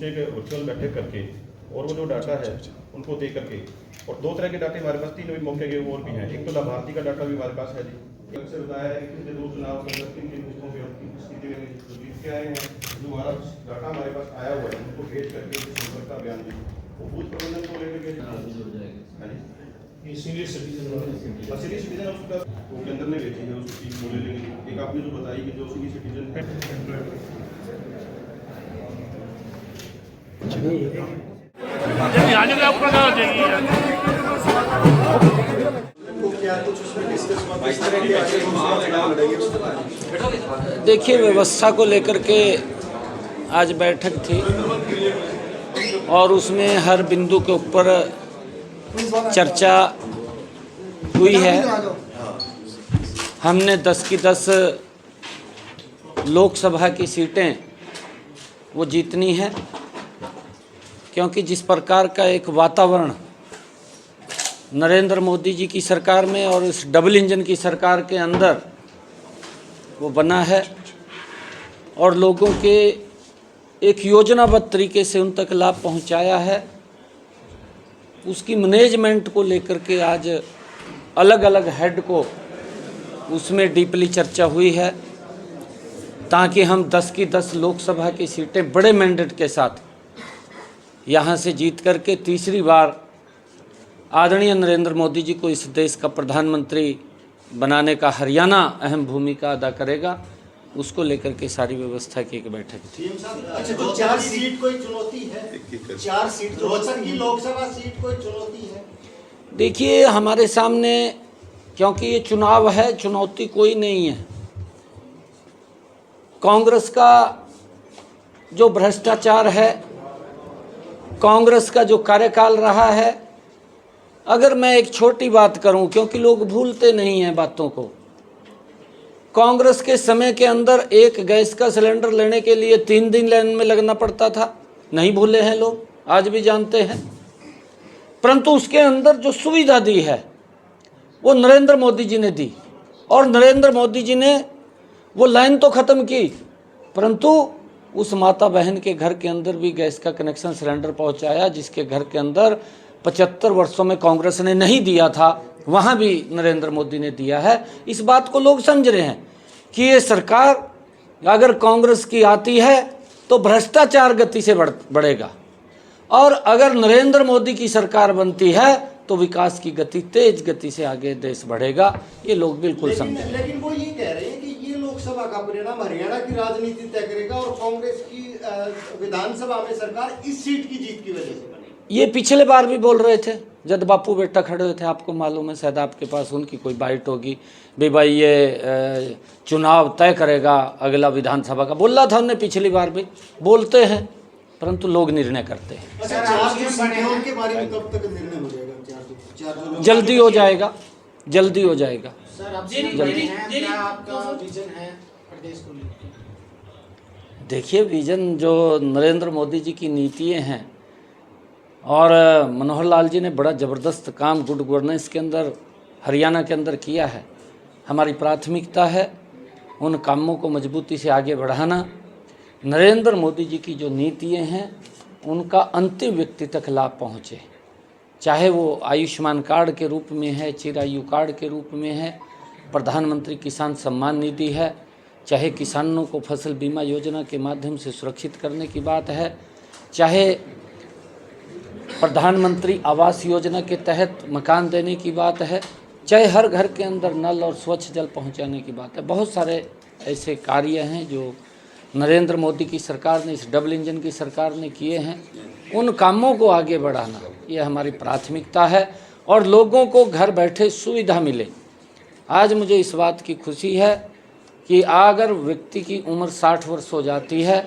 उनसे एक वर्चुअल बैठक करके और वो जो डाटा है उनको दे करके, और 2 तरह के डाटे हमारे पास 3 मौके के और भी हैं। एक तो लाभार्थी का डाटा भी हमारे पास है जी, से बताया है कि पिछले 2 चुनाव किन किन किस्तों पे स्थिति में जीत के आए हैं, जो हमारा डाटा हमारे पास आया हुआ है उनको भेज करके संपर्क का बयान दी वो बूथ प्रबंधन को लेकर के सीनियर सिटीजन उसका वो केंद्र ने भेजी है उसकी चीज बोले। लेकिन एक आपने जो बताई कि जो सीनियर सिटीजन देखिए, व्यवस्था को लेकर के आज बैठक थी और उसमें हर बिंदु के ऊपर चर्चा हुई है। हमने 10 की 10 लोकसभा की सीटें वो जीतनी है, क्योंकि जिस प्रकार का एक वातावरण नरेंद्र मोदी जी की सरकार में और इस डबल इंजन की सरकार के अंदर वो बना है और लोगों के एक योजनाबद्ध तरीके से उन तक लाभ पहुंचाया है, उसकी मैनेजमेंट को लेकर के आज अलग अलग हेड को उसमें डीपली चर्चा हुई है, ताकि हम 10 की 10 लोकसभा की सीटें बड़े मैंडेट के साथ यहाँ से जीत करके तीसरी बार आदरणीय नरेंद्र मोदी जी को इस देश का प्रधानमंत्री बनाने का हरियाणा अहम भूमिका अदा करेगा, उसको लेकर के सारी व्यवस्था की एक बैठक थी। अच्छा, तो 4 सीट कोई चुनौती है? 4 सीट रोहतक की लोकसभा सीट कोई चुनौती है? देखिए, हमारे सामने क्योंकि ये चुनाव है, चुनौती कोई नहीं है। कांग्रेस का जो भ्रष्टाचार है, कांग्रेस का जो कार्यकाल रहा है, अगर मैं एक छोटी बात करूं, क्योंकि लोग भूलते नहीं हैं बातों को, कांग्रेस के समय के अंदर एक गैस का सिलेंडर लेने के लिए 3 दिन लाइन में लगना पड़ता था, नहीं भूले हैं लोग, आज भी जानते हैं। परंतु उसके अंदर जो सुविधा दी है वो नरेंद्र मोदी जी ने दी, और नरेंद्र मोदी जी ने वो लाइन तो ख़त्म की, परंतु उस माता बहन के घर के अंदर भी गैस का कनेक्शन सिलेंडर पहुंचाया, जिसके घर के अंदर 75 वर्षों में कांग्रेस ने नहीं दिया था, वहाँ भी नरेंद्र मोदी ने दिया है। इस बात को लोग समझ रहे हैं कि ये सरकार अगर कांग्रेस की आती है तो भ्रष्टाचार गति से बढ़ेगा, और अगर नरेंद्र मोदी की सरकार बनती है तो विकास की गति तेज गति से आगे देश बढ़ेगा। ये लोग बिल्कुल समझे। लेकिन वो ये कह रहे हैं कि ये लोकसभा का परिणाम हरियाणा की राजनीति तय करेगा और कांग्रेस की विधानसभा में सरकार इस सीट की जीत की वजह से बनेगी। ये पिछले बार भी बोल रहे थे, जब बापू बेटा खड़े हुए थे, आपको मालूम है, शायद आपके पास उनकी कोई बाइट होगी, भाई ये चुनाव तय करेगा अगला विधानसभा का, बोल रहा था उन्हें पिछली बार भी। बोलते हैं परंतु लोग निर्णय करते हैं। अच्छा, 4 जो सीटें हैं उनके बारे में कब तक निर्णय हो जाएगा? 4 जल्दी हो जाएगा, जल्दी हो जाएगा। सर, अब क्या आपका विजन है प्रदेश को लेकर? देखिए, विजन जो नरेंद्र मोदी जी की नीतियाँ हैं, और मनोहर लाल जी ने बड़ा ज़बरदस्त काम गुड गवर्नेंस के अंदर हरियाणा के अंदर किया है। हमारी प्राथमिकता है उन कामों को मजबूती से आगे बढ़ाना। नरेंद्र मोदी जी की जो नीतियाँ हैं उनका अंतिम व्यक्ति तक लाभ पहुँचे, चाहे वो आयुष्मान कार्ड के रूप में है, चिरायु कार्ड के रूप में है, प्रधानमंत्री किसान सम्मान निधि है, चाहे किसानों को फसल बीमा योजना के माध्यम से सुरक्षित करने की बात है, चाहे प्रधानमंत्री आवास योजना के तहत मकान देने की बात है, चाहे हर घर के अंदर नल और स्वच्छ जल पहुंचाने की बात है। बहुत सारे ऐसे कार्य हैं जो नरेंद्र मोदी की सरकार ने, इस डबल इंजन की सरकार ने किए हैं। उन कामों को आगे बढ़ाना ये हमारी प्राथमिकता है, और लोगों को घर बैठे सुविधा मिले। आज मुझे इस बात की खुशी है कि अगर व्यक्ति की उम्र 60 वर्ष हो जाती है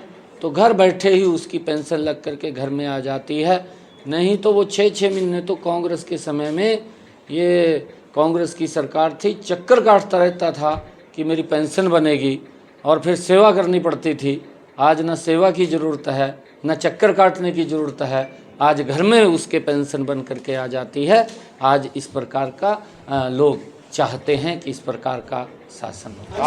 तो घर बैठे ही उसकी पेंशन लग करके घर में आ जाती है। नहीं तो वो 6-6 महीने तो कांग्रेस के समय में, ये कांग्रेस की सरकार थी, चक्कर काटता रहता था कि मेरी पेंशन बनेगी, और फिर सेवा करनी पड़ती थी। आज न सेवा की ज़रूरत है, न चक्कर काटने की ज़रूरत है, आज घर में उसके पेंशन बन करके आ जाती है। आज इस प्रकार का लोग चाहते हैं कि इस प्रकार का शासन हो।